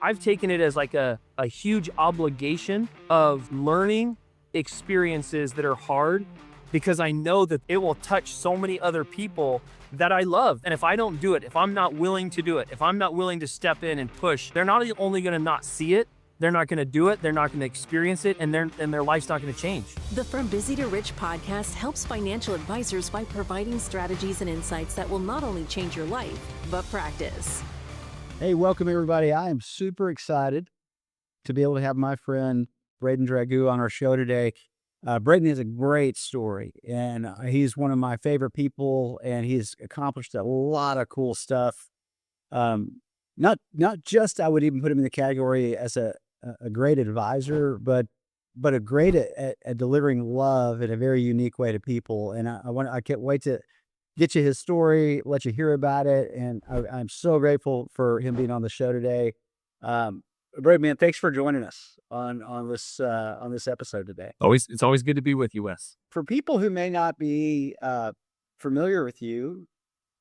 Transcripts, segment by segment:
I've taken it as like a huge obligation of learning experiences that are hard, because I know that it will touch so many other people that I love. And if I don't do it, if I'm not willing to do it, if I'm not willing to step in and push, they're not only going to not see it, they're not going to do it, they're not going to experience it, and their life's not going to change. The From Busy to Rich podcast helps financial advisors by providing strategies and insights that will not only change your life, but practice. Hey, welcome everybody. I am super excited to be able to have my friend Braden Draggoo on our show today. Braden has a great story, and he's one of my favorite people, and he's accomplished a lot of cool stuff. Not just, I would even put him in the category as a great advisor, but a great at delivering love in a very unique way to people. And I can't wait to get you his story, let you hear about it, and I'm so grateful for him being on the show today. Braden, man, thanks for joining us on this episode today. It's always good to be with you, Wes. For people who may not be familiar with you,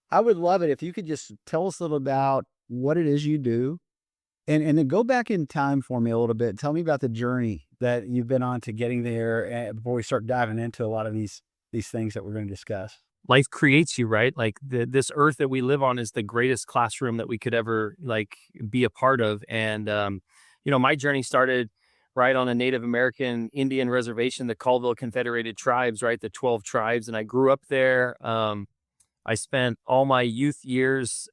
I would love it if you could just tell us a little about what it is you do, and then go back in time for me a little bit. Tell me about the journey that you've been on to getting there, before we start diving into a lot of these things that we're going to discuss. Life creates you, right? Like this earth that we live on is the greatest classroom that we could ever be a part of. And, my journey started right on a Native American Indian reservation, the Colville Confederated Tribes, right? The 12 tribes. And I grew up there. I spent all my youth years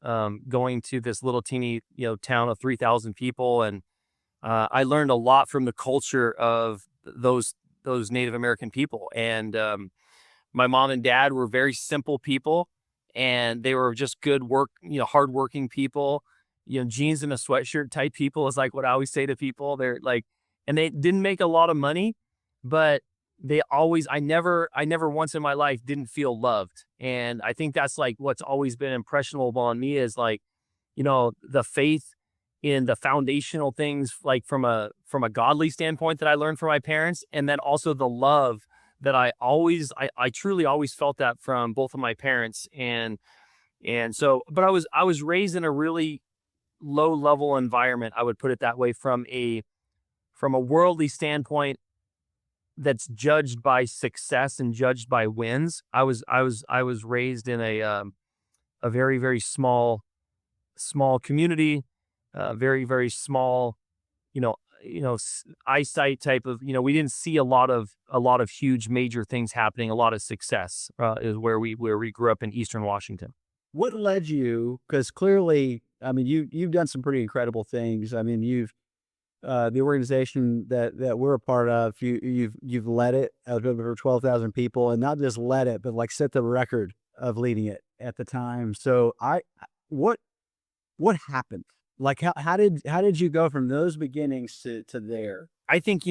going to this little teeny, town of 3,000 people. And I learned a lot from the culture of those Native American people. And, my mom and dad were very simple people, and they were just good work, hardworking people, jeans and a sweatshirt type people is like what I always say to people. They're like, and they didn't make a lot of money, but I never once in my life didn't feel loved. And I think that's like what's always been impressionable on me is the faith in the foundational things, like from a godly standpoint that I learned from my parents. And then also the love that I truly always felt that from both of my parents. And so, but I was raised in a really low level environment. I would put it that way, from a worldly standpoint that's judged by success and judged by wins. I was raised in a very, very small community, very, very small, eyesight type of, we didn't see a lot of huge major things happening. A lot of success is where we grew up in Eastern Washington. What led you? Because clearly, I mean, you've done some pretty incredible things. I mean, you've the organization that we're a part of, you've led it out of over 12,000 people, and not just led it, but like set the record of leading it at the time. So what happened? Like how did you go from those beginnings to there? I think,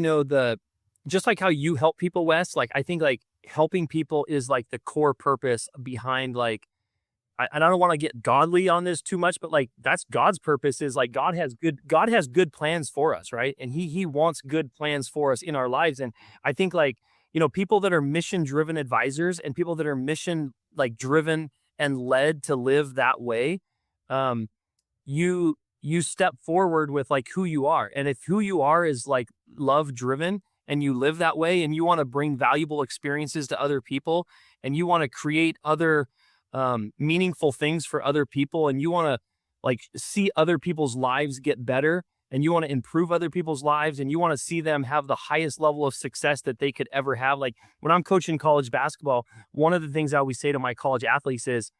just like how you help people, Wes, like I think like helping people is like the core purpose behind I don't want to get godly on this too much, but like that's God's purpose, is like God has good plans for us, right? And he wants good plans for us in our lives. And I think people that are mission driven advisors and people that are mission driven and led to live that way, you step forward with who you are. And if who you are is love driven and you live that way and you want to bring valuable experiences to other people and you want to create other meaningful things for other people and you want to see other people's lives get better and you want to improve other people's lives and you want to see them have the highest level of success that they could ever have. Like when I'm coaching college basketball, one of the things I always say to my college athletes is,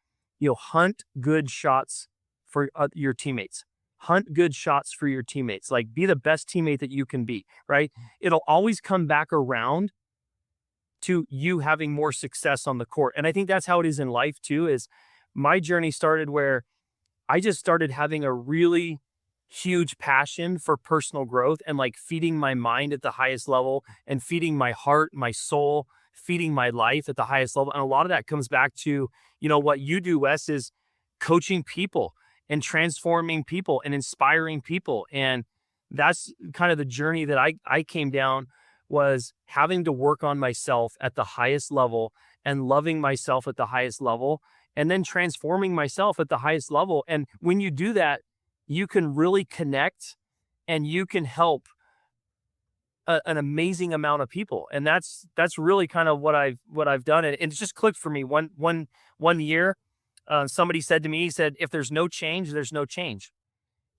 hunt good shots for your teammates. Hunt good shots for your teammates. Be the best teammate that you can be, right? It'll always come back around to you having more success on the court. And I think that's how it is in life too, is my journey started where I just started having a really huge passion for personal growth and feeding my mind at the highest level and feeding my heart, my soul, feeding my life at the highest level. And a lot of that comes back to, what you do, Wes, is coaching people and transforming people and inspiring people. And that's kind of the journey that I came down, was having to work on myself at the highest level and loving myself at the highest level and then transforming myself at the highest level. And when you do that, you can really connect and you can help an amazing amount of people. And that's really kind of what I've done. And it just clicked for me. One year, somebody said to me, he said, if there's no change, there's no change.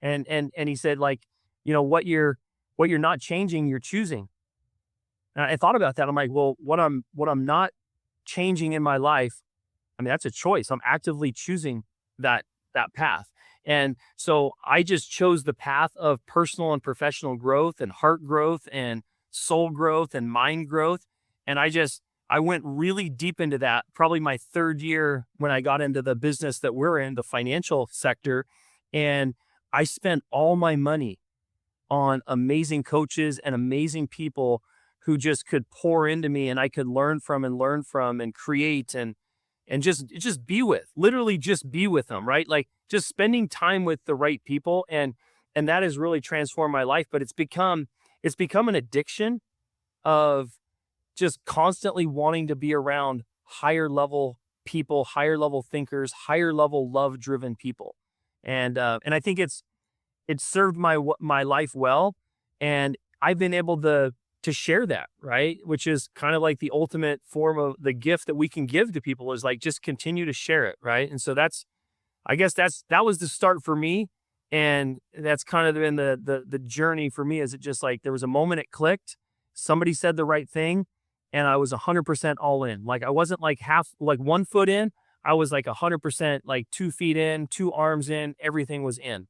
And he said, like, what you're not changing, you're choosing. And I thought about that. I'm like, well, what I'm not changing in my life, I mean, that's a choice. I'm actively choosing that path. And so I just chose the path of personal and professional growth and heart growth and soul growth and mind growth. And I went really deep into that, probably my third year when I got into the business that we're in, the financial sector. And I spent all my money on amazing coaches and amazing people who just could pour into me, and I could learn from and create and just be with, literally just be with them, right? Like just spending time with the right people. And that has really transformed my life. But it's become an addiction of just constantly wanting to be around higher level people, higher level thinkers, higher level love driven people. And I think it's served my life well. And I've been able to share that, right? Which is kind of like the ultimate form of the gift that we can give to people, is like, just continue to share it. Right. And so I guess that was the start for me. And that's kind of been the journey for me. Is it just like, there was a moment it clicked, somebody said the right thing, and I was 100% all in. Like, I wasn't like like 1 foot in. I was like 100%, like 2 feet in, 2 arms in, everything was in.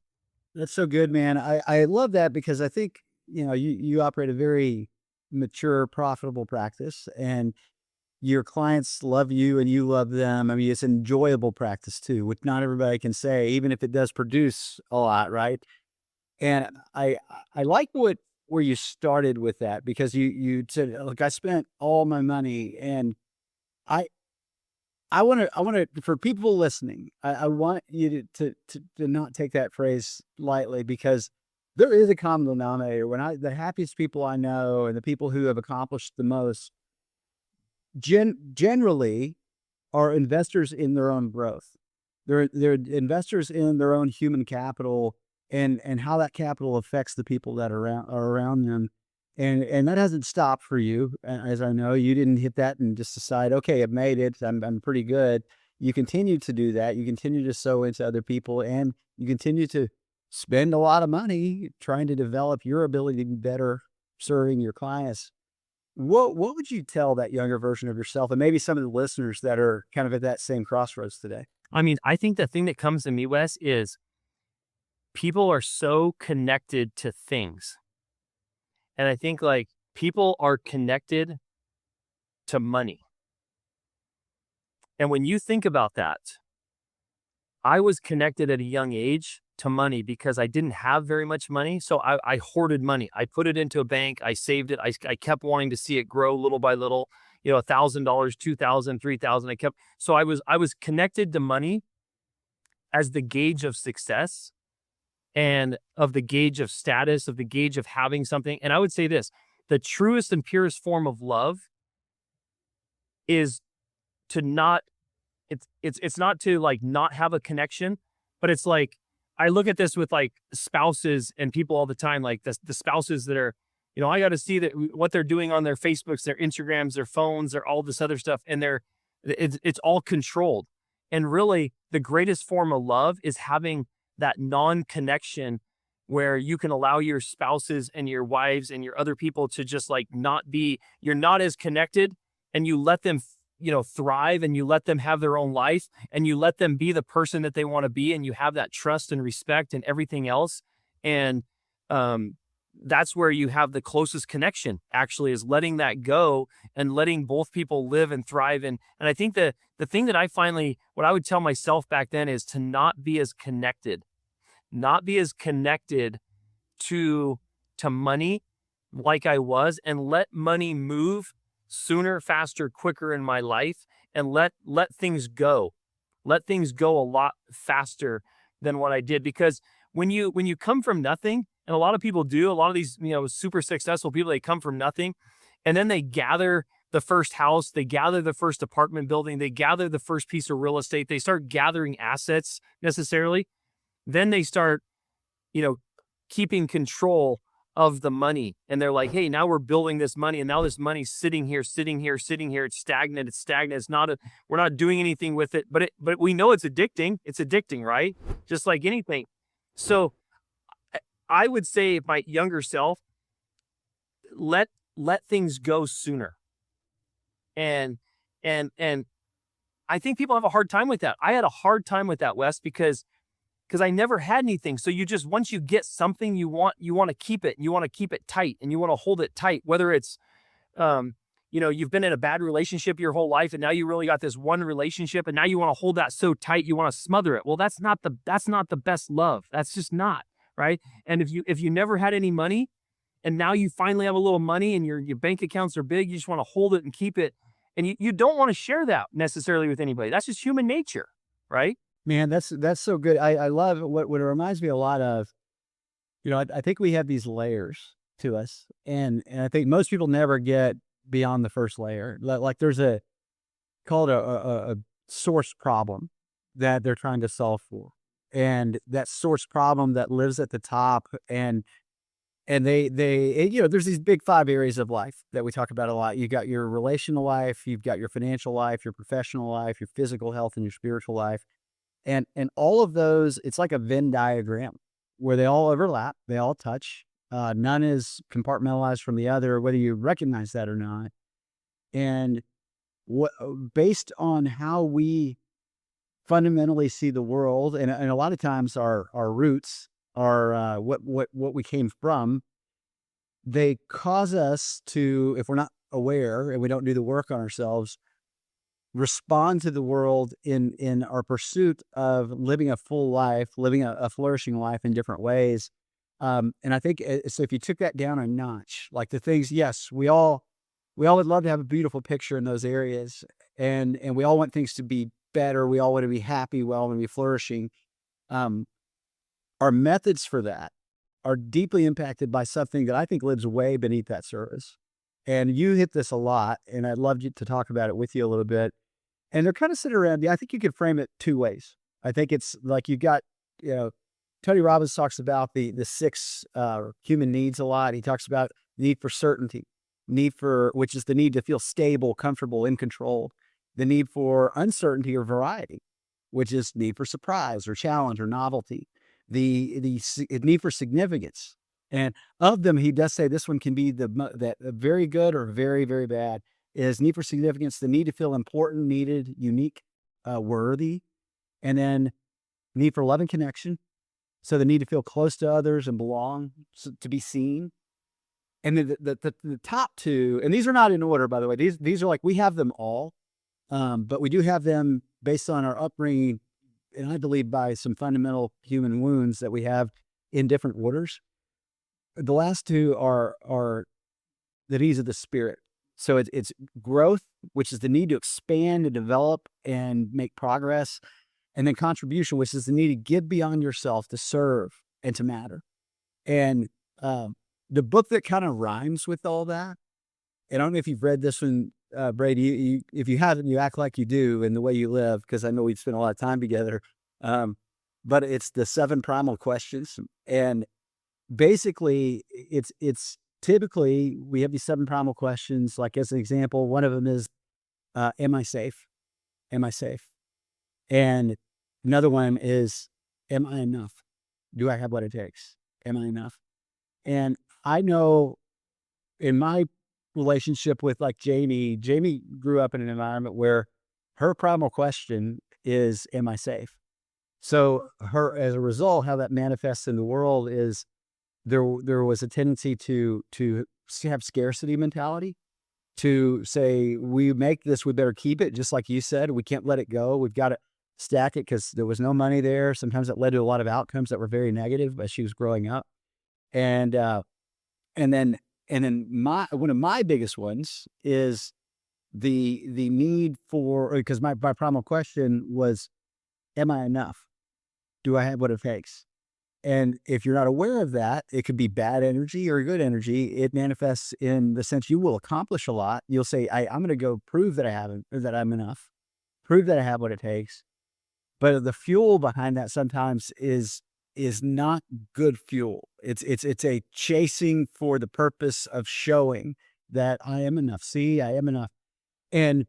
That's so good, man. I love that because I think, you operate a very mature, profitable practice, and your clients love you and you love them. I mean, it's enjoyable practice too, which not everybody can say, even if it does produce a lot, right? And I like where you started with that, because you said, look, I spent all my money, and I I want to, for people listening, I want you to not take that phrase lightly, because there is a common denominator. The happiest people I know and the people who have accomplished the most generally are investors in their own growth. They're investors in their own human capital, and how that capital affects the people that are around them. And that hasn't stopped for you. As I know, you didn't hit that and just decide, okay, I've made it. I'm pretty good. You continue to do that. You continue to sow into other people, and you continue to spend a lot of money trying to develop your ability to be better serving your clients. What would you tell that younger version of yourself, and maybe some of the listeners that are kind of at that same crossroads today? I mean, I think the thing that comes to me, Wes, is people are so connected to things. And I think, like, people are connected to money. And when you think about that, I was connected at a young age to money because I didn't have very much money. So I hoarded money. I put it into a bank. I saved it. I kept wanting to see it grow little by little, $1,000, $2,000, $3,000. So I was connected to money as the gauge of success, and of the gauge of status, of the gauge of having something. And I would say this: the truest and purest form of love is to not, it's not to, like, not have a connection, but it's like, I look at this with, like, spouses and people all the time, like the spouses that are, I got to see what they're doing on their Facebooks, their Instagrams, their phones, their all this other stuff. And it's all controlled. And really, the greatest form of love is having that non-connection, where you can allow your spouses and your wives and your other people to just, like, you're not as connected, and you let them, thrive, and you let them have their own life, and you let them be the person that they want to be. And you have that trust and respect and everything else. And, that's where you have the closest connection, actually, is letting that go and letting both people live and thrive. And I think the thing that what I would tell myself back then is to not be as connected to money like I was, and let money move sooner, faster, quicker in my life, and let things go. Let things go a lot faster than what I did. Because when you come from nothing, and a lot of people do, a lot of these, super successful people, they come from nothing, and then they gather the first house, they gather the first apartment building, they gather the first piece of real estate, they start gathering assets necessarily. Then they start, keeping control of the money. And they're like, hey, now we're building this money, and now this money's sitting here, sitting here, sitting here. It's stagnant. It's stagnant. We're not doing anything with it, but we know it's addicting. It's addicting, right? Just like anything. So I would say my younger self, let things go sooner. And I think people have a hard time with that. I had a hard time with that, Wes, because I never had anything. So once you get something you want to keep it, and you want to keep it tight, and you want to hold it tight, whether it's, you've been in a bad relationship your whole life, and now you really got this one relationship, and now you want to hold that so tight, you want to smother it. Well, that's not the best love. That's just not, right? And if you never had any money, and now you finally have a little money, and your bank accounts are big, you just want to hold it and keep it. And you don't want to share that necessarily with anybody. That's just human nature, right? Man, that's so good. I love what it reminds me a lot of. I think we have these layers to us, and I think most people never get beyond the first layer. Like there's called a source problem that they're trying to solve for, and that source problem that lives at the top, and there's these big 5 areas of life that we talk about a lot. You got your relational life, you've got your financial life, your professional life, your physical health, and your spiritual life. And all of those, it's like a Venn diagram where they all overlap, they all touch. None is compartmentalized from the other, whether you recognize that or not. And based on how we fundamentally see the world, and a lot of times our roots are what we came from, they cause us to, if we're not aware and we don't do the work on ourselves, respond to the world in our pursuit of living a full life, living a flourishing life in different ways. And I think so. If you took that down a notch, like the things, yes, we all would love to have a beautiful picture in those areas, and we all want things to be better. We all want to be happy. We all want to be flourishing. Our methods for that are deeply impacted by something that I think lives way beneath that surface. And you hit this a lot, and I'd love to talk about it with you a little bit. And they're kind of sit around. I think you could frame it 2 ways. I think it's like you've got, Tony Robbins talks about the 6 human needs a lot. He talks about need for certainty, which is the need to feel stable, comfortable, in control. The need for uncertainty or variety, which is need for surprise or challenge or novelty. The need for significance. And of them, he does say this one can be that very good or very, very bad, is need for significance, the need to feel important, needed, unique, worthy, and then need for love and connection. So the need to feel close to others and belong, to be seen. And then the top 2, and these are not in order, by the way. These are like, we have them all, but we do have them based on our upbringing, and I believe by some fundamental human wounds that we have in different orders. The last 2 are the needs of the spirit. So it's growth, which is the need to expand and develop and make progress. And then contribution, which is the need to give beyond yourself, to serve and to matter. And the book that kind of rhymes with all that, and I don't know if you've read this one, Brady, if you haven't, you act like you do in the way you live, because I know we've spent a lot of time together. But it's the 7 primal questions. And basically it's typically we have these 7 primal questions. Like as an example, one of them is, am I safe? Am I safe? And another one is, am I enough? Do I have what it takes? Am I enough? And I know in my relationship with like Jamie grew up in an environment where her primal question is, am I safe? So as a result, how that manifests in the world is there was a tendency to have scarcity mentality, to say, we make this, we better keep it. Just like you said, we can't let it go. We've got to stack it because there was no money there. Sometimes it led to a lot of outcomes that were very negative as she was growing up. And then one of my biggest ones is the need for, because my primal question was, am I enough? Do I have what it takes? And if you're not aware of that, it could be bad energy or good energy. It manifests in the sense you will accomplish a lot. You'll say, I'm going to go prove that I'm enough, prove that I have what it takes. But the fuel behind that sometimes is is not good fuel. It's a chasing for the purpose of showing that I am enough. See, I am enough. And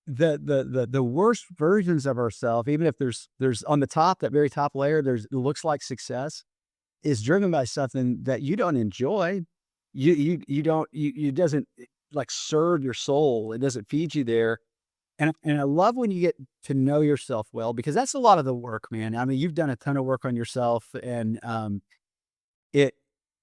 the worst versions of ourselves, even if there's on the top, that very top layer, it looks like success, is driven by something that you don't enjoy. You don't you doesn't like serve your soul. It doesn't feed you there. And I love when you get to know yourself well, because that's a lot of the work, man. I mean, you've done a ton of work on yourself, and it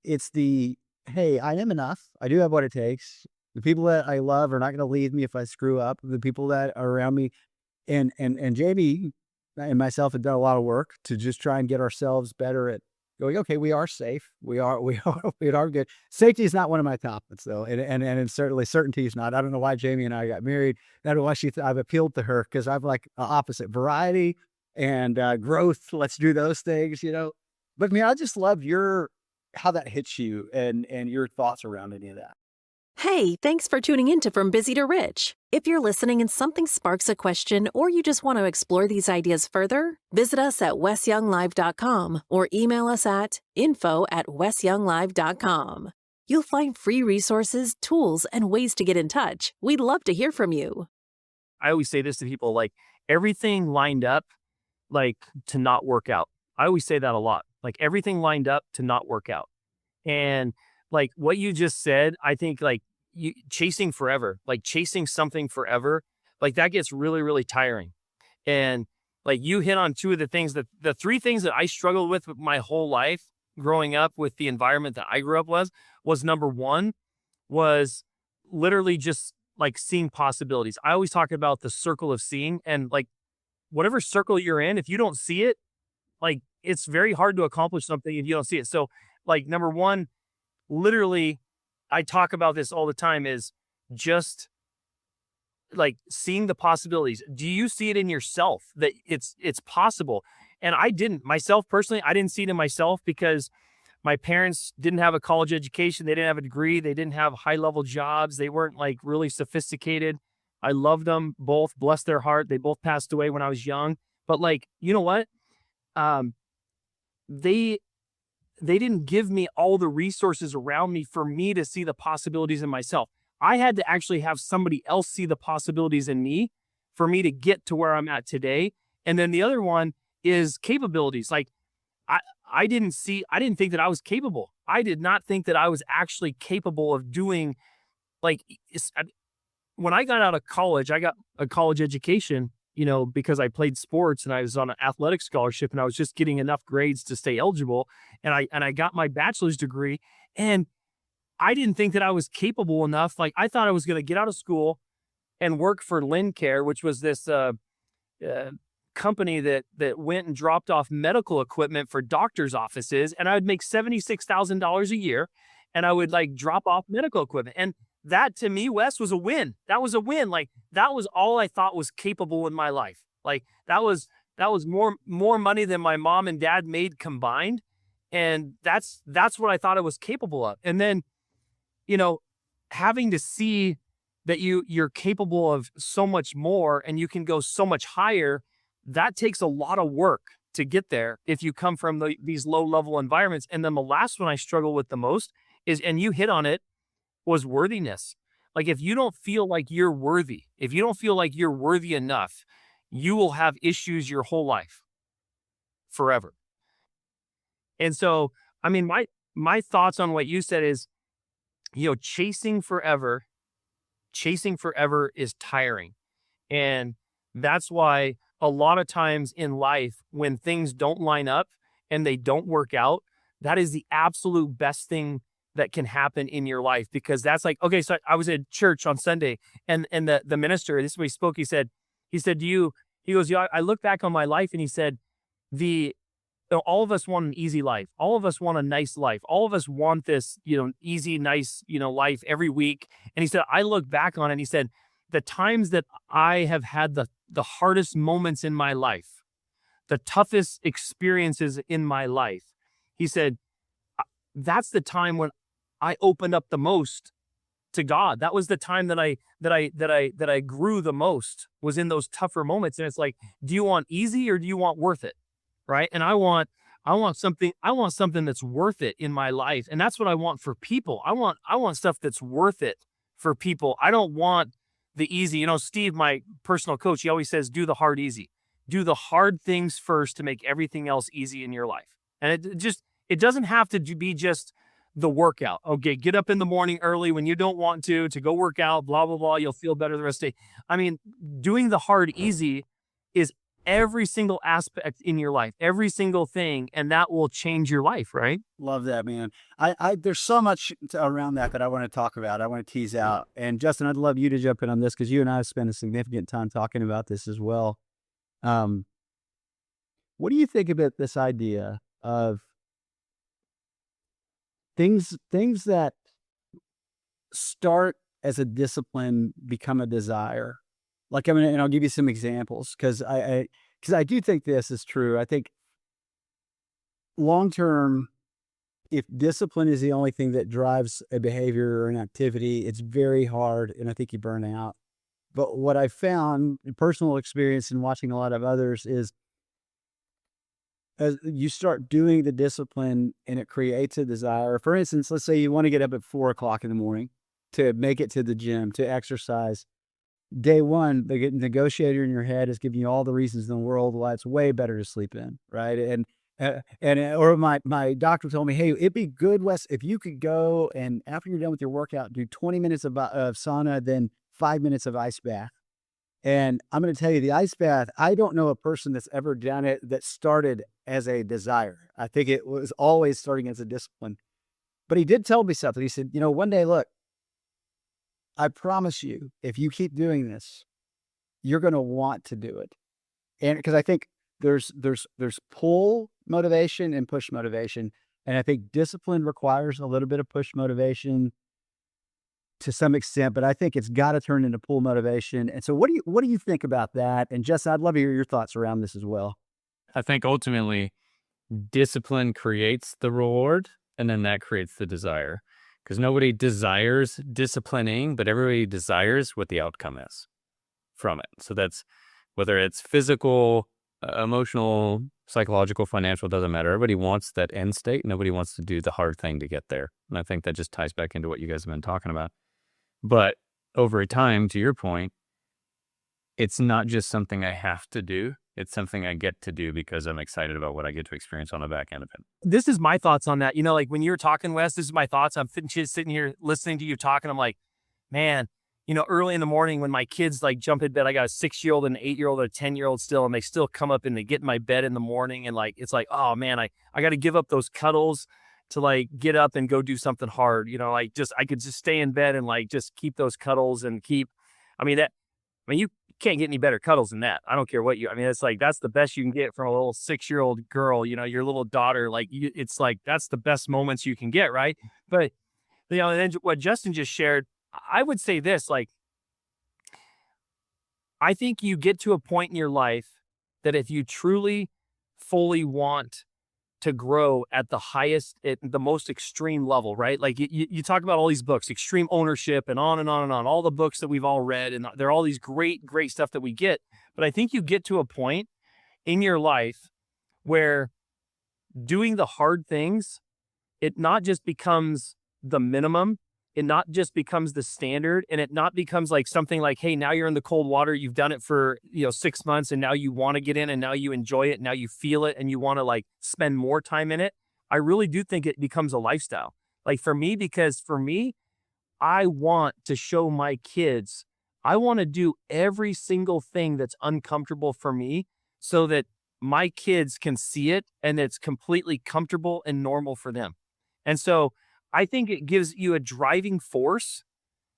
it's the, hey, I am enough. I do have what it takes. The people that I love are not going to leave me if I screw up. The people that are around me, and Jamie and myself have done a lot of work to just try and get ourselves better at going, okay, we are safe. We are good. Safety is not one of my topics though. And certainly certainty is not. I don't know why Jamie and I got married. I don't know why I've appealed to her, because I'm like opposite variety and growth. Let's do those things, you know. But man, I just love how that hits you and your thoughts around any of that. Hey, thanks for tuning in to From Busy to Rich. If you're listening and something sparks a question, or you just want to explore these ideas further, visit us at wesyounglive.com or email us at info@wesyounglive.com. You'll find free resources, tools, and ways to get in touch. We'd love to hear from you. I always say this to people, like, everything lined up, like, to not work out. I always say that a lot. Like, everything lined up to not work out. And like what you just said, I think, like, you chasing forever, like chasing something forever, like that gets really, really tiring. And like you hit on two of the three things that I struggled with my whole life growing up with the environment that I grew up was number one was literally just like seeing possibilities. I always talk about the circle of seeing, and like whatever circle you're in, if you don't see it, like it's very hard to accomplish something if you don't see it. So like number one, literally, I talk about this all the time, is just like seeing the possibilities. Do you see it in yourself that it's possible? And I didn't myself personally. I didn't see it in myself because my parents didn't have a college education. They didn't have a degree. They didn't have high level jobs. They weren't like really sophisticated. I loved them both. Bless their heart. They both passed away when I was young. But like, you know what? Um, they didn't give me all the resources around me for me to see the possibilities in myself. I had to actually have somebody else see the possibilities in me for me to get to where I'm at today. And then the other one is capabilities. Like I didn't think that I was capable. I did not think that I was actually capable of doing, like, when I got out of college, I got a college education, you know, because I played sports and I was on an athletic scholarship and I was just getting enough grades to stay eligible. And I got my bachelor's degree, and I didn't think that I was capable enough. Like I thought I was going to get out of school and work for Lincare, which was this company that went and dropped off medical equipment for doctors' offices, and I would make $76,000 a year, and I would like drop off medical equipment. And that to me, Wes, was a win. That was a win. Like that was all I thought was capable in my life. Like that was more money than my mom and dad made combined. And that's what I thought I was capable of. And then, you know, having to see that you're capable of so much more and you can go so much higher, that takes a lot of work to get there if you come from these low level environments. And then the last one I struggle with the most is, and you hit on it, was worthiness. Like if you don't feel like you're worthy, if you don't feel like you're worthy enough, you will have issues your whole life, forever. And so, I mean, my thoughts on what you said is, you know, chasing forever is tiring. And that's why a lot of times in life, when things don't line up and they don't work out, that is the absolute best thing that can happen in your life. Because that's like, okay, so I was at church on Sunday, and the minister, this is what he spoke. He said, he goes, yeah, I look back on my life, and he said, all of us want an easy life. All of us want a nice life. All of us want this, you know, easy, nice, you know, life every week. And he said, I look back on it, and he said, the times that I have had the hardest moments in my life, the toughest experiences in my life, he said, that's the time when I opened up the most to God. That was the time that I grew the most, was in those tougher moments. And it's like, do you want easy or do you want worth it? Right. And I want I want something that's worth it in my life. And that's what I want for people. I want stuff that's worth it for people. I don't want the easy. Steve, my personal coach, he always says, do the hard easy. Do the hard things first to make everything else easy in your life. And it doesn't have to be just the workout. Okay, get up in the morning early when you don't want to go work out, blah, blah, blah. You'll feel better the rest of the day. I mean, doing the hard easy is every single aspect in your life, every single thing, and that will change your life, right? Love that, man. There's so much around that I want to talk about. I want to tease out. And Justin, I'd love you to jump in on this because you and I have spent a significant time talking about this as well. Um, what do you think about this idea of things that start as a discipline become a desire? Like, and I'll give you some examples because I do think this is true. I think long term, if discipline is the only thing that drives a behavior or an activity, it's very hard, and I think you burn out. But what I found in personal experience and watching a lot of others is as you start doing the discipline and it creates a desire. For instance, let's say you want to get up at 4 o'clock in the morning to make it to the gym, to exercise. Day one, the negotiator in your head is giving you all the reasons in the world why it's way better to sleep in, right? Or my doctor told me, hey, it'd be good, Wes, if you could go and after you're done with your workout, do 20 minutes of sauna, then 5 minutes of ice bath. And I'm going to tell you, the ice bath, I don't know a person that's ever done it that started as a desire. I think it was always starting as a discipline. But he did tell me something. He said, one day, look, I promise you, if you keep doing this, you're going to want to do it. And because I think there's pull motivation and push motivation. And I think discipline requires a little bit of push motivation to some extent, but I think it's got to turn into pull motivation. And so what do you think about that? And Justin, I'd love to hear your thoughts around this as well. I think ultimately discipline creates the reward, and then that creates the desire. Because nobody desires disciplining, but everybody desires what the outcome is from it. So that's whether it's physical, emotional, psychological, financial, doesn't matter. Everybody wants that end state. Nobody wants to do the hard thing to get there. And I think that just ties back into what you guys have been talking about. But over time, to your point, it's not just something I have to do. It's something I get to do because I'm excited about what I get to experience on the back end of it. This is my thoughts on that. Like when you were talking, Wes, this is my thoughts. I'm just sitting here listening to you talking. I'm like, man, early in the morning when my kids like jump in bed, I got a 6-year-old and an 8-year-old and a 10-year-old still, and they still come up and they get in my bed in the morning. And like, it's like, oh man, I got to give up those cuddles to like get up and go do something hard. I could just stay in bed and like, just keep those cuddles and you can't get any better cuddles than that. I don't care it's like, that's the best you can get from a little 6-year-old girl, your little daughter, like it's like, that's the best moments you can get. Right. But, and then what Justin just shared, I would say this, like, I think you get to a point in your life that if you truly fully want to grow at the highest, at the most extreme level, right? Like you talk about all these books, extreme ownership and on and on and on, all the books that we've all read. And there are all these great stuff that we get. But I think you get to a point in your life where doing the hard things, it not just becomes the minimum, it not just becomes the standard, and it not becomes like something like, hey, now you're in the cold water, you've done it for 6 months, and now you want to get in, and now you enjoy it, now you feel it, and you want to like spend more time in it. I really do think it becomes a lifestyle. Like because for me, I want to show my kids, I want to do every single thing that's uncomfortable for me so that my kids can see it and it's completely comfortable and normal for them. And so I think it gives you a driving force.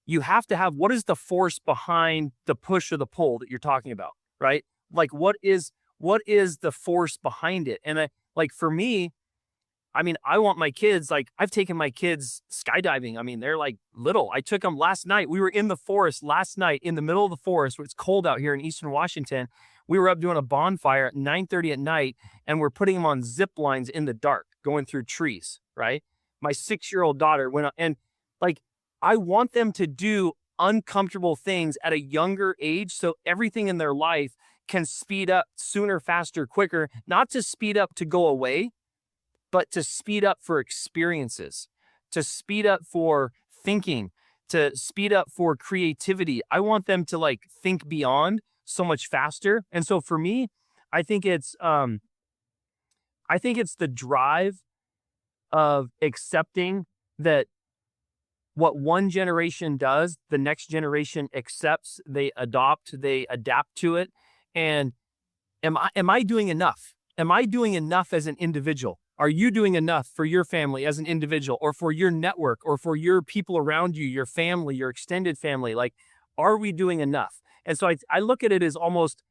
You have to have, what is the force behind the push or the pull that you're talking about, right? Like what is the force behind it? And for me, I want my kids, like I've taken my kids skydiving. They're like little. I took them last night. We were in the forest last night in the middle of the forest where it's cold out here in Eastern Washington. We were up doing a bonfire at 9:30 at night, and we're putting them on zip lines in the dark, going through trees, right? My 6-year-old daughter went up, and like, I want them to do uncomfortable things at a younger age so everything in their life can speed up sooner, faster, quicker, not to speed up to go away, but to speed up for experiences, to speed up for thinking, to speed up for creativity. I want them to like think beyond so much faster. And so for me, I think it's um I think it's the drive of accepting that what one generation does, the next generation accepts, they adopt, they adapt to it. And am I doing enough? Am I doing enough as an individual? Are you doing enough for your family as an individual, or for your network, or for your people around you, your family, your extended family? Like, are we doing enough? And so I look at it as almost,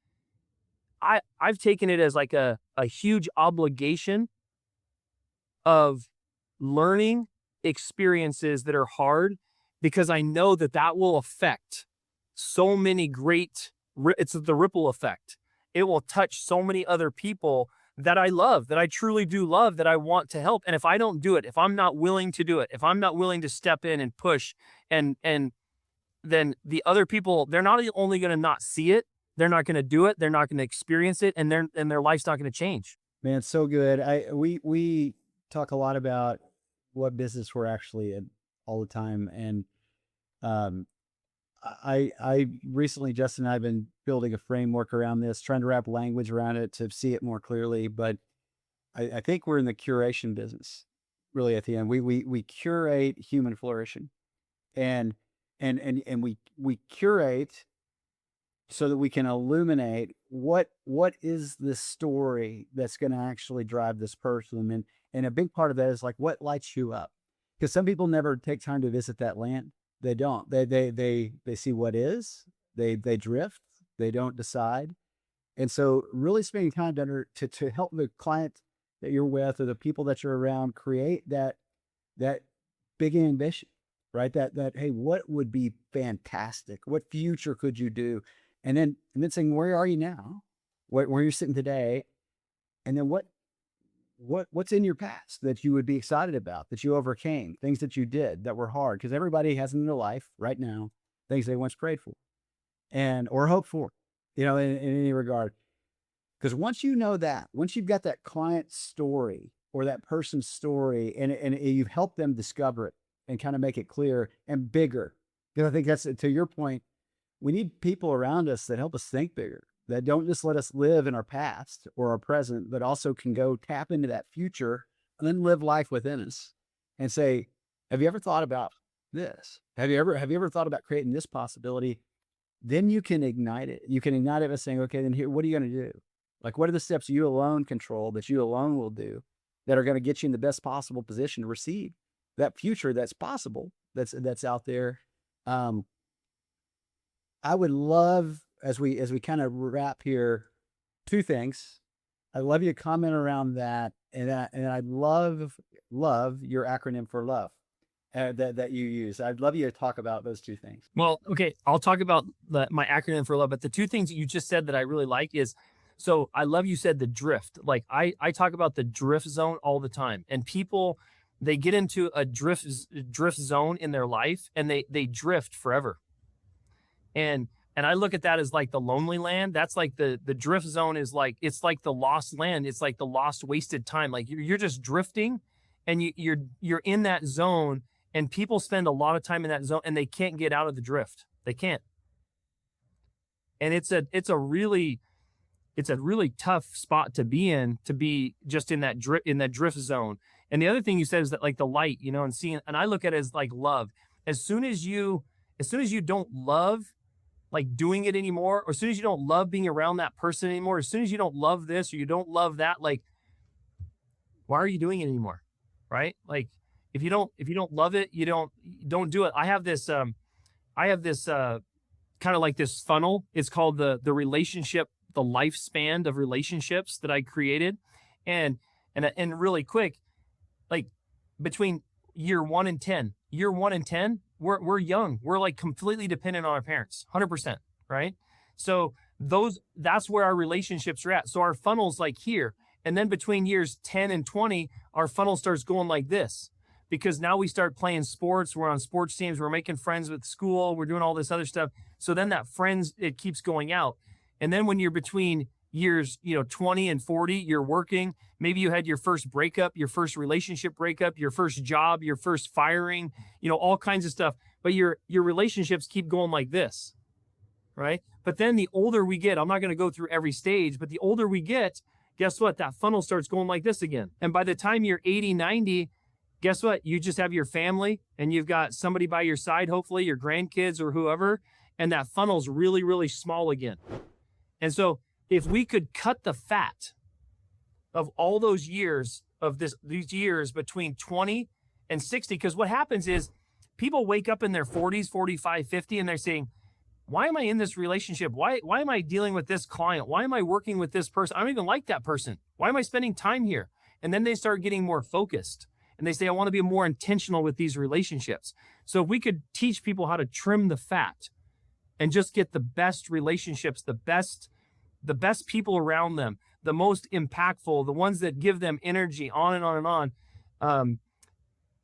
I've taken it as like a huge obligation of learning experiences that are hard, because I know that that will affect so many great, it's the ripple effect. It will touch so many other people that I love, that I truly do love, that I want to help. And if I don't do it, if I'm not willing to do it, if I'm not willing to step in and push, and then the other people, they're not only going to not see it, they're not going to do it, they're not going to experience it, and their life's not going to change. Man, it's so good. We talk a lot about what business we're actually in all the time, and um, I recently, Justin and I have been building a framework around this, trying to wrap language around it to see it more clearly. But I think we're in the curation business, really. At the end, we curate human flourishing, and we curate so that we can illuminate what is the story that's going to actually drive this person. And a big part of that is like, what lights you up? Because some people never take time to visit that land. They don't. They see what is. They drift. They don't decide. And so really spending time to help the client that you're with, or the people that you're around, create that big ambition, right? That hey, what would be fantastic? What future could you do? And then saying, where are you now? Where you're sitting today, and then what's in your past that you would be excited about, that you overcame, things that you did that were hard? Because everybody has in their life right now things they once prayed for or hoped for, in any regard. Because once you know that, once you've got that client story or that person's story, and you've helped them discover it and kind of make it clear and bigger, because I think that's, to your point, we need people around us that help us think bigger, that don't just let us live in our past or our present, but also can go tap into that future and then live life within us and say, have you ever thought about this? Have you ever thought about creating this possibility? Then you can ignite it. You can ignite it by saying, okay, then here, what are you going to do? Like, what are the steps you alone control, that you alone will do, that are going to get you in the best possible position to receive that future that's possible, that's out there. I would love, as we kind of wrap here, two things. I'd love you to comment around that, and I'd love your acronym for love that you use. I'd love you to talk about those two things. Well, okay, I'll talk about my acronym for love, but the two things that you just said that I really like is, so I love you said the drift. Like I talk about the drift zone all the time, and people, they get into a drift zone in their life, and they drift forever. And I look at that as like the lonely land. That's like the drift zone is like, it's like the lost land. It's like the lost wasted time. Like you're just drifting, and you're in that zone, and people spend a lot of time in that zone, and they can't get out of the drift. They can't. And it's a really tough spot to be just in that drift zone. And the other thing you said is that, like, the light, and seeing, and I look at it as like love. As soon as you don't love like doing it anymore, or as soon as you don't love being around that person anymore, as soon as you don't love this or you don't love that, like, why are you doing it anymore? Right? Like, if you don't love it, you don't do it. I have this kind of like this funnel. It's called the relationship, the lifespan of relationships that I created. And really quick, like between year 1 and 10, we're young. We're like completely dependent on our parents, 100%, right? So that's where our relationships are at. So our funnel's like here. And then between years 10 and 20, our funnel starts going like this, because now we start playing sports. We're on sports teams. We're making friends with school. We're doing all this other stuff. So then that friends, it keeps going out. And then when you're between years, 20 and 40, you're working. Maybe you had your first breakup, your first relationship breakup, your first job, your first firing, all kinds of stuff. But your relationships keep going like this, right? But then the older we get, I'm not going to go through every stage, but the older we get, guess what? That funnel starts going like this again. And by the time you're 80, 90, guess what? You just have your family and you've got somebody by your side, hopefully your grandkids or whoever, and that funnel's really, really small again. And so if we could cut the fat of all those years of these years between 20 and 60, because what happens is people wake up in their 40s, 45, 50, and they're saying, why am I in this relationship? Why am I dealing with this client? Why am I working with this person? I don't even like that person. Why am I spending time here? And then they start getting more focused and they say, I want to be more intentional with these relationships. So if we could teach people how to trim the fat and just get the best relationships, the best people around them, the most impactful, the ones that give them energy, on and on and on,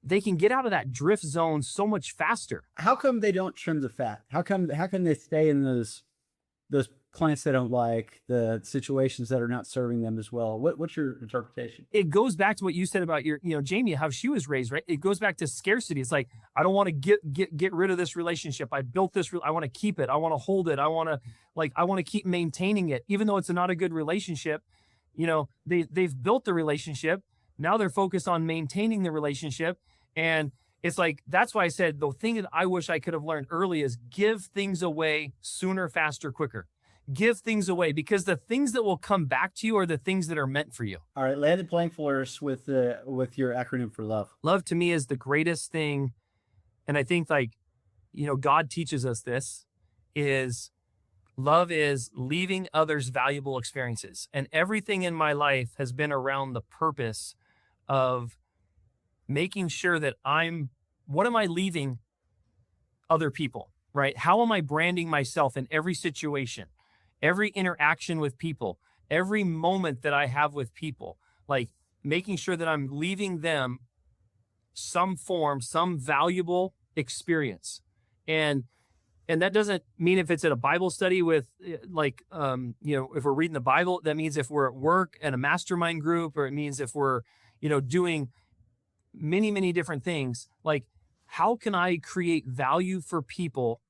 they can get out of that drift zone so much faster. How come they don't trim the fat? How come they stay in those clients they don't like, the situations that are not serving them as well? What's your interpretation? It goes back to what you said about your, Jamie, how she was raised, right? It goes back to scarcity. It's like, I don't want to get rid of this relationship. I built this, I want to keep it. I want to hold it. I want to keep maintaining it, even though it's not a good relationship. They've built the relationship. Now they're focused on maintaining the relationship. And it's like, that's why I said the thing that I wish I could have learned early is give things away sooner, faster, quicker. Give things away, because the things that will come back to you are the things that are meant for you. All right, land the plane for us with your acronym for love. Love to me is the greatest thing. And I think God teaches us this, is love is leaving others valuable experiences. And everything in my life has been around the purpose of making sure that what am I leaving other people, right? How am I branding myself in every situation, every interaction with people, every moment that I have with people, like making sure that I'm leaving them some valuable experience. And that doesn't mean if it's at a Bible study with if we're reading the Bible, that means if we're at work at a mastermind group, or it means if we're, doing many, many different things. Like, how can I create value for people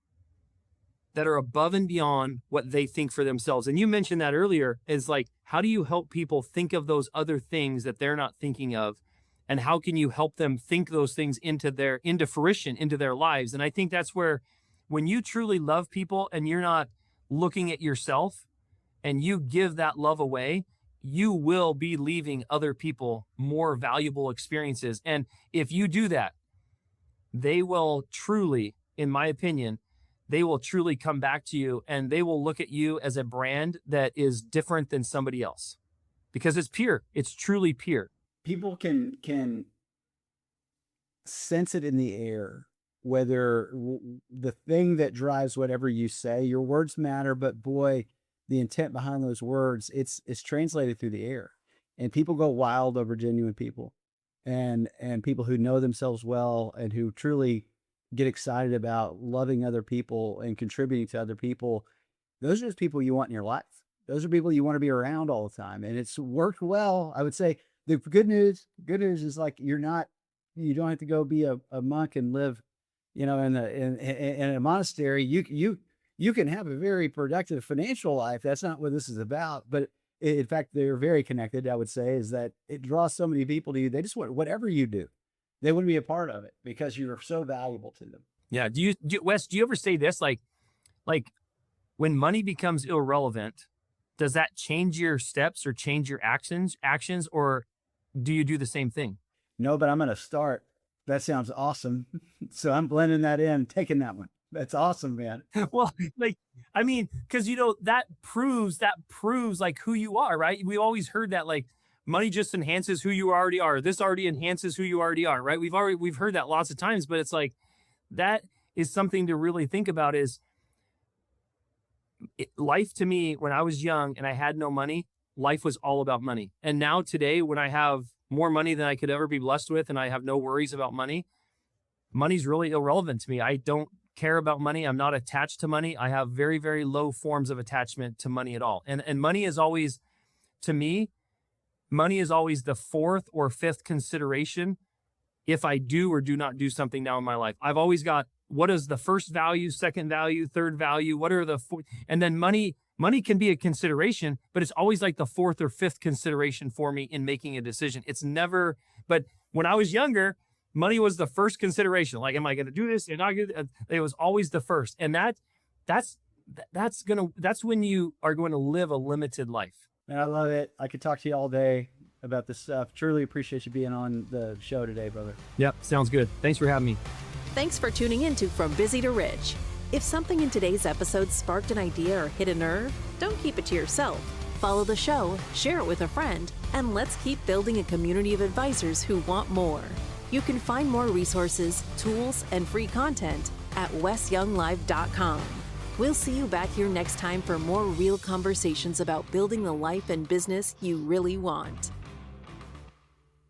that are above and beyond what they think for themselves? And you mentioned that earlier, is like, how do you help people think of those other things that they're not thinking of? And how can you help them think those things into fruition, into their lives? And I think that's where, when you truly love people and you're not looking at yourself and you give that love away, you will be leaving other people more valuable experiences. And if you do that, they will truly, in my opinion, they will truly come back to you, and they will look at you as a brand that is different than somebody else, because it's pure. It's truly pure. People can sense it in the air, whether the thing that drives whatever you say, your words matter, but boy, the intent behind those words, it's translated through the air, and people go wild over genuine people, and people who know themselves well and who truly get excited about loving other people and contributing to other people. Those are the people you want in your life. Those are people you want to be around all the time. And it's worked well. I would say the good news is like, you don't have to go be a monk and live, in a monastery. You can have a very productive financial life. That's not what this is about. But in fact, they're very connected, I would say, is that it draws so many people to you. They just want whatever you do. They wouldn't be a part of it because you're so valuable to them. Yeah. Wes, do you ever say this? Like when money becomes irrelevant, does that change your steps or change your actions, or do you do the same thing? No, but I'm going to start. That sounds awesome. So I'm blending that in, taking that one. That's awesome, man. Well, because that proves like who you are, right? We always heard that, like, money just enhances who you already are. This already enhances who you already are, right? We've heard that lots of times, but it's like, that is something to really think about. Is life to me, when I was young and I had no money, life was all about money. And now today, when I have more money than I could ever be blessed with, and I have no worries about money, money's really irrelevant to me. I don't care about money. I'm not attached to money. I have very, very low forms of attachment to money at all. And money is always, to me, money is always the fourth or fifth consideration if I do or do not do something now in my life. I've always got, what is the first value, second value, third value? What are the four? And then money can be a consideration, but it's always like the fourth or fifth consideration for me in making a decision. It's never, but when I was younger, money was the first consideration. Like, am I going to do this? It was always the first. And that's when you are going to live a limited life. Man, I love it. I could talk to you all day about this stuff. Truly appreciate you being on the show today, brother. Yep. Sounds good. Thanks for having me. Thanks for tuning in to From Busy to Rich. If something in today's episode sparked an idea or hit a nerve, don't keep it to yourself. Follow the show, share it with a friend, and let's keep building a community of advisors who want more. You can find more resources, tools, and free content at wesyounglive.com. We'll see you back here next time for more real conversations about building the life and business you really want.